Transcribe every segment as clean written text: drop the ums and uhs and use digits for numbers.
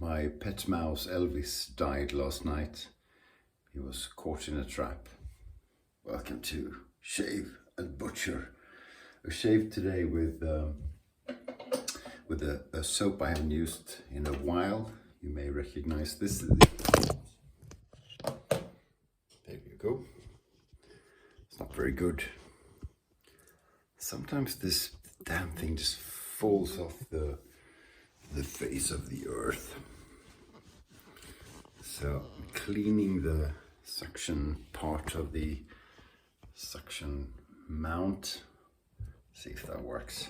My pet mouse Elvis died last night. He was caught in a trap. Welcome to Shave&Butcher. I shaved today with a soap I haven't used in a while. You may recognize this. There you go. It's not very good. Sometimes this damn thing just falls off the face of the earth. So I'm cleaning the suction part of the suction mount. See if that works.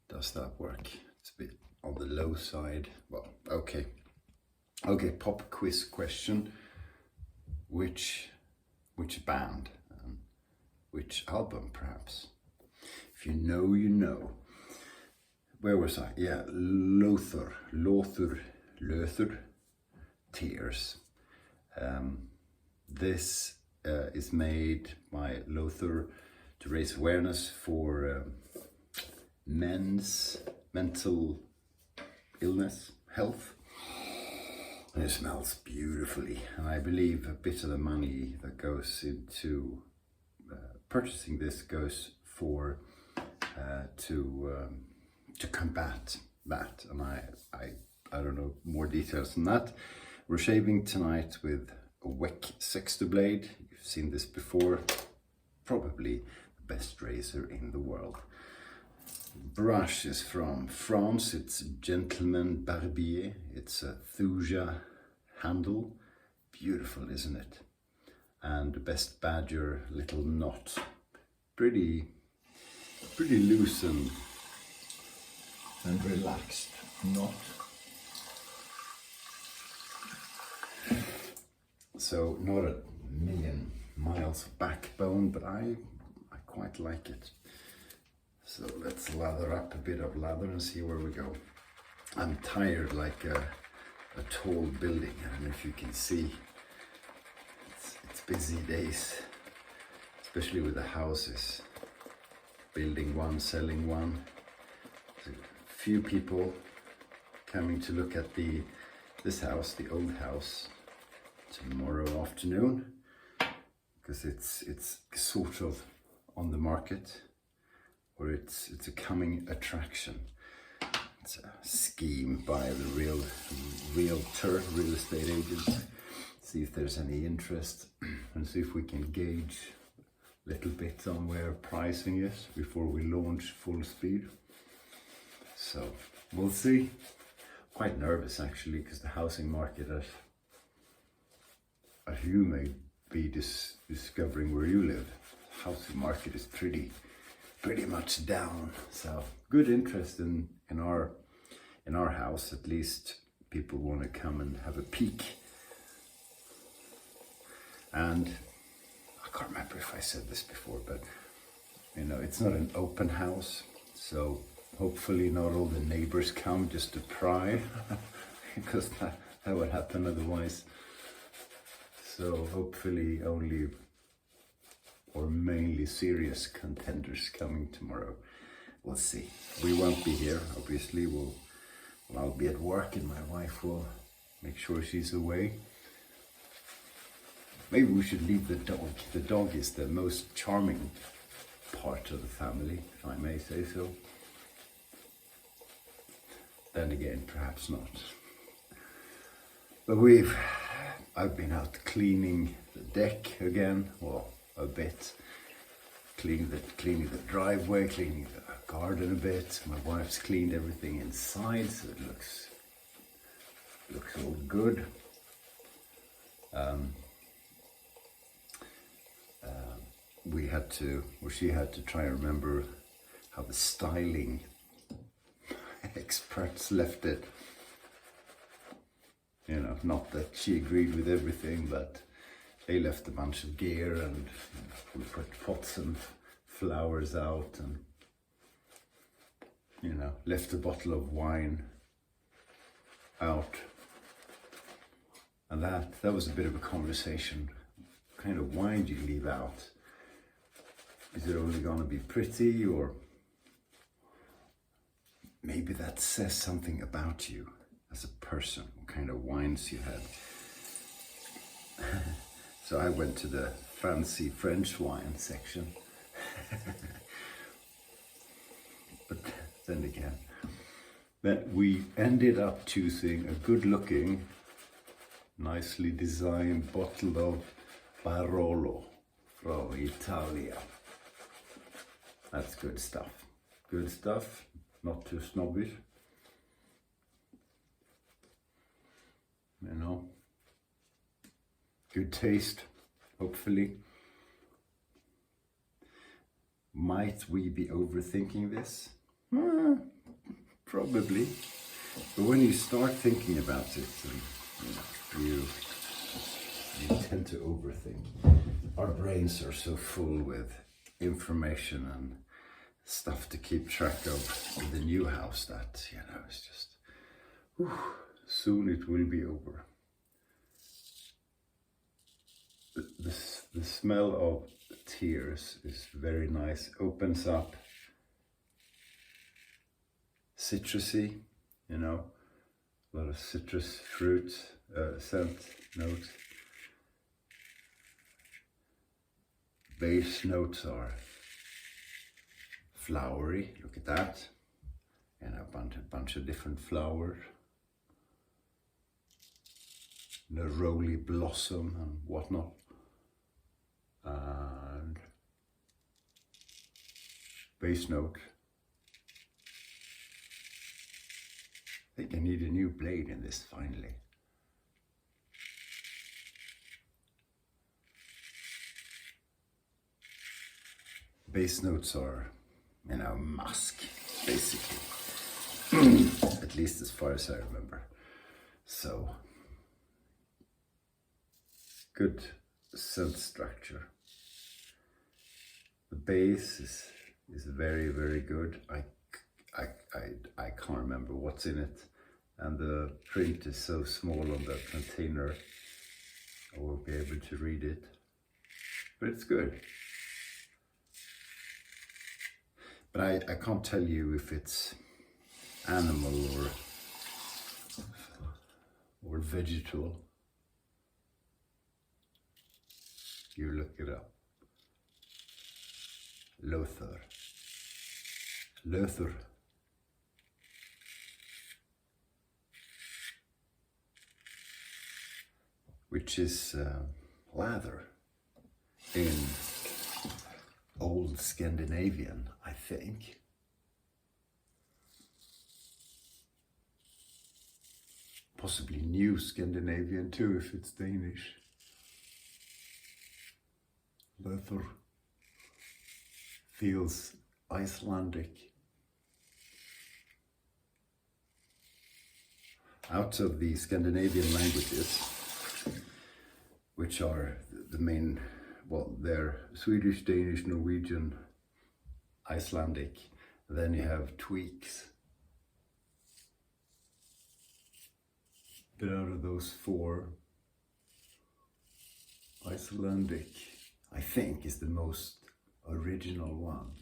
Does that work? It's a bit on the low side. Well, okay. Okay, pop quiz question. Which band and which album perhaps? If you know, you know. Where was I? Yeah, Løthur, Tears. This is made by Løthur to raise awareness for men's mental illness, health. And it smells beautifully. And I believe a bit of the money that goes into purchasing this goes for to combat that, and I don't know more details than that. We're shaving tonight with a Weck sexto blade. You've seen this before. Probably the best razor in the world. Brush is from France. It's Gentleman Barbier. It's a Thuja handle. Beautiful, isn't it? And the Best Badger little knot. Pretty loose and relaxed knot. So not a million miles of backbone, but I quite like it. So let's lather up a bit of lather and see where we go. I'm tired like a tall building. I don't know if you can see. It's busy days, especially with the houses. Building one, selling one. So few people coming to look at this house, the old house, tomorrow afternoon, because it's sort of on the market, or it's a coming attraction. It's a scheme by the realtor, real estate agents. See if there's any interest and see if we can gauge a little bit on where pricing is before we launch full speed. So we'll see. Quite nervous actually, because the housing market, as you may be discovering where you live, housing market is pretty much down. So good interest in our house. At least people want to come and have a peek. And I can't remember if I said this before, but you know, it's not an open house, so hopefully not all the neighbors come just to pry, because that would happen otherwise. So hopefully only or mainly serious contenders coming tomorrow. We'll see. We won't be here, obviously. I'll be at work and my wife will make sure she's away. Maybe we should leave the dog. The dog is the most charming part of the family, if I may say so. Then again, perhaps not. But I've been out cleaning the deck again, well, a bit. Cleaning the driveway, cleaning the garden a bit. My wife's cleaned everything inside, so it looks all good. She had to try and remember how the styling experts left it. You know, not that she agreed with everything, but they left a bunch of gear, and we put pots and flowers out, and you know, left a bottle of wine out. And that was a bit of a conversation. What kind of wine do you leave out? Is it only going to be pretty, or maybe that says something about you as a person, what kind of wines you had. So I went to the fancy French wine section. But then again, that we ended up choosing a good-looking, nicely designed bottle of Barolo from Italia. That's good stuff. Good stuff, not too snobbish. You know, good taste, hopefully. Might we be overthinking this? Probably. But when you start thinking about it, you tend to overthink. Our brains are so full with information and stuff to keep track of in the new house that, it's just, soon it will be over. The smell of tears is very nice. Opens up, citrusy, a lot of citrus fruit, scent notes. Base notes are flowery, look at that, and a bunch of different flowers. Neroli blossom and whatnot. And base note. I think I need a new blade in this finally. Base notes are, musk, basically. At least as far as I remember. So, good scent structure. The base is very, very good. I can't remember what's in it, and the print is so small on the container I won't be able to read it, but it's good. But I can't tell you if it's animal or vegetal. You look it up. Løthur. Løthur. Which is leather in Old Scandinavian, I think. Possibly New Scandinavian too, if it's Danish. Løthur feels Icelandic. Out of the Scandinavian languages, which are the main, they're Swedish, Danish, Norwegian, Icelandic. Then you have tweaks. But out of those four, Icelandic, I think, is the most original one.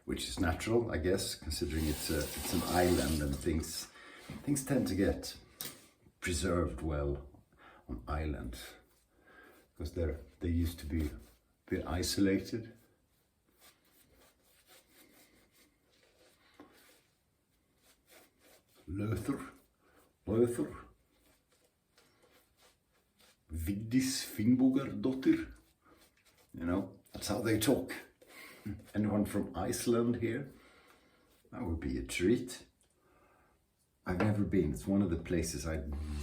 Which is natural, I guess, considering it's an island and things tend to get preserved well on islands because they used to be a bit isolated. Løthur. Vigdis Finnbogardóttir. That's how they talk. Anyone from Iceland here? That would be a treat. I've never been. It's one of the places I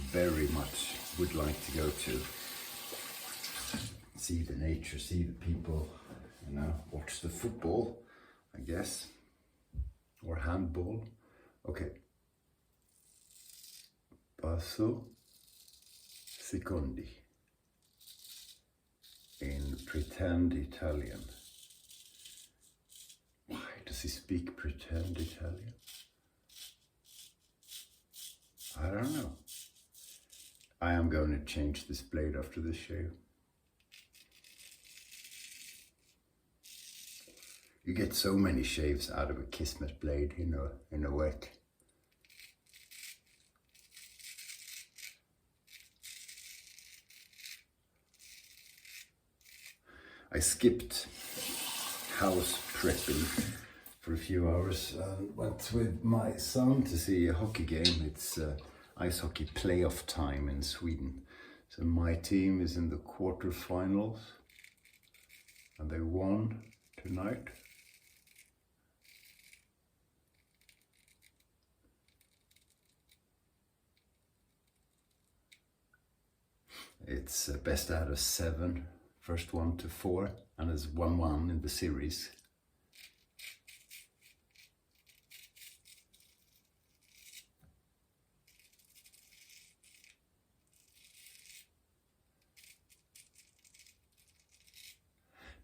very much would like to go to. See the nature, see the people, watch the football, I guess. Or handball. Okay. Passo secondi. In pretend Italian. Why does he speak pretend Italian? I don't know. I am going to change this blade after this shave. You get so many shaves out of a Kismet blade in a Weck. I skipped house prepping for a few hours and went with my son to see a hockey game. It's ice hockey playoff time in Sweden. So my team is in the quarterfinals and they won tonight. It's best out of 7, first 1 to 4, and it's 1-1 in the series.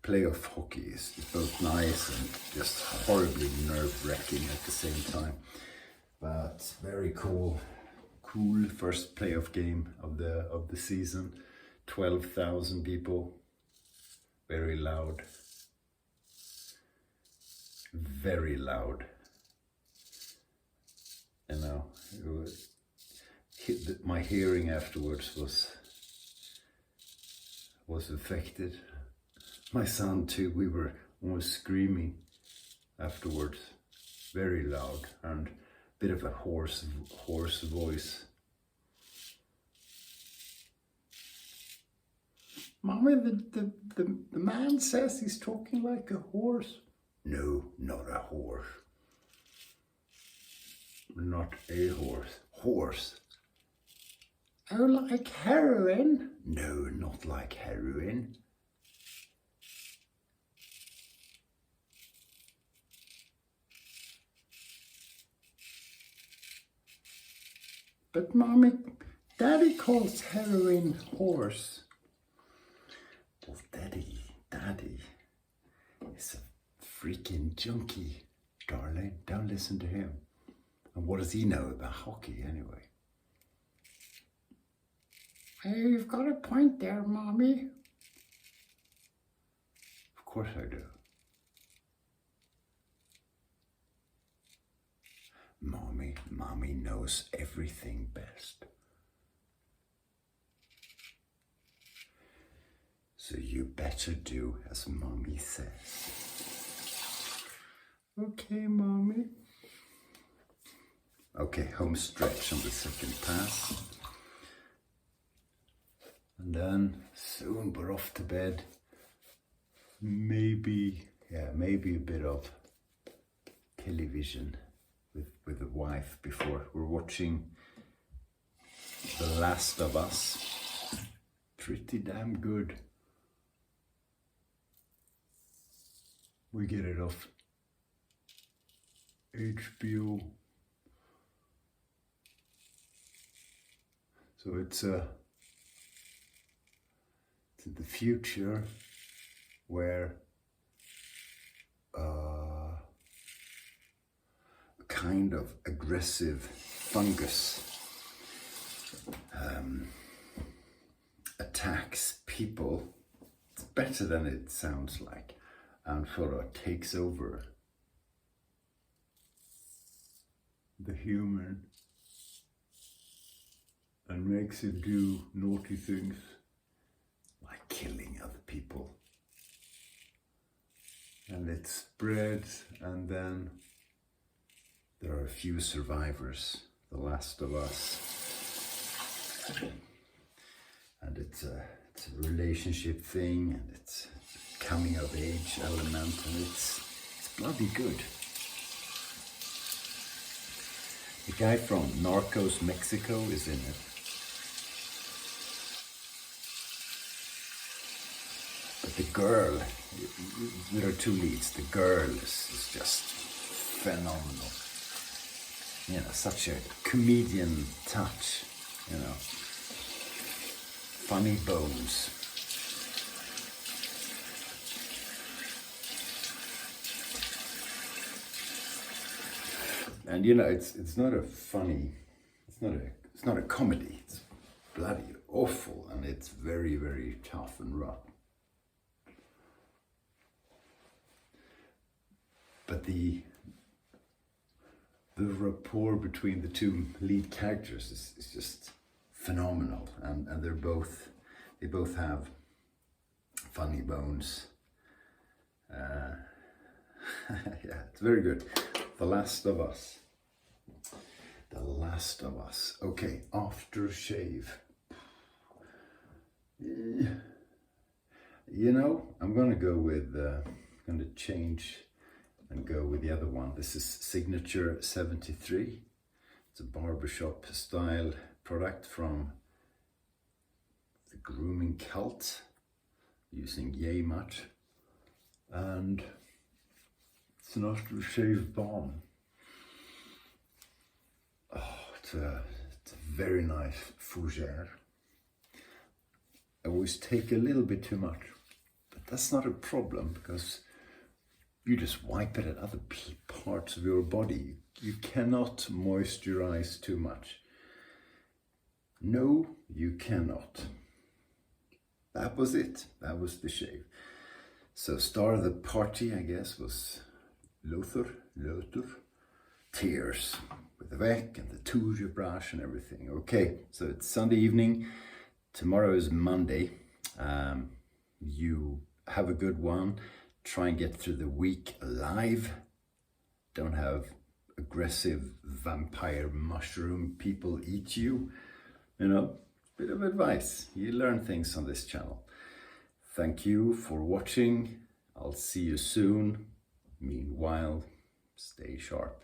Playoff hockey is both nice and just horribly nerve-wracking at the same time, but very cool first playoff game of the season. 12,000 people, very loud, very loud. You know, my hearing afterwards was affected. My son too, we were almost screaming afterwards, very loud and a bit of a hoarse voice. Mommy, the man says he's talking like a horse. No, not a horse. Not a horse. Horse. Oh, like heroin? No, not like heroin. But Mommy, Daddy calls heroin horse. Well, Daddy is a freaking junkie, darling. Don't listen to him. And what does he know about hockey anyway? Hey, you've got a point there, Mommy. Of course I do. Mommy knows everything best. So you better do as Mommy says. Okay, Mommy. Okay, home stretch on the second pass. And then soon we're off to bed. Maybe a bit of television with the wife before. We're watching The Last of Us. Pretty damn good. We get it off HBO. So it's in the future where a kind of aggressive fungus attacks people. It's better than it sounds like, and sort of takes over the human and makes him do naughty things like killing other people. And it spreads, and then there are a few survivors, The Last of Us. And it's a relationship thing, and it's a coming of age element, and it's bloody good. The guy from Narcos Mexico is in it. But the girl, there are two leads. The girl is just phenomenal. You know, such a comedian touch, you know. Funny bones. And you know, it's not a funny, it's not a comedy. It's bloody awful, and it's very, very tough and rough. but the rapport between the two lead characters is just phenomenal, and they both have funny bones. Yeah, it's very good. The Last of Us. The Last of Us. Okay, after shave. You know, I'm gonna go with, gonna change and go with the other one. This is Signature 73. It's a barbershop style product from the grooming cult using yay much. And it's an after shave balm. Oh, it's a very nice fougere. I always take a little bit too much, but that's not a problem because you just wipe it at other parts of your body. You cannot moisturize too much. No, you cannot. That was it. That was the shave. So star of the party, I guess, was Løthur, Tears, with the Weck and the Thuja brush and everything. Okay, so it's Sunday evening. Tomorrow is Monday. You have a good one. Try and get through the week alive. Don't have aggressive vampire mushroom people eat you. You know, bit of advice. You learn things on this channel. Thank you for watching. I'll see you soon. Meanwhile, stay sharp.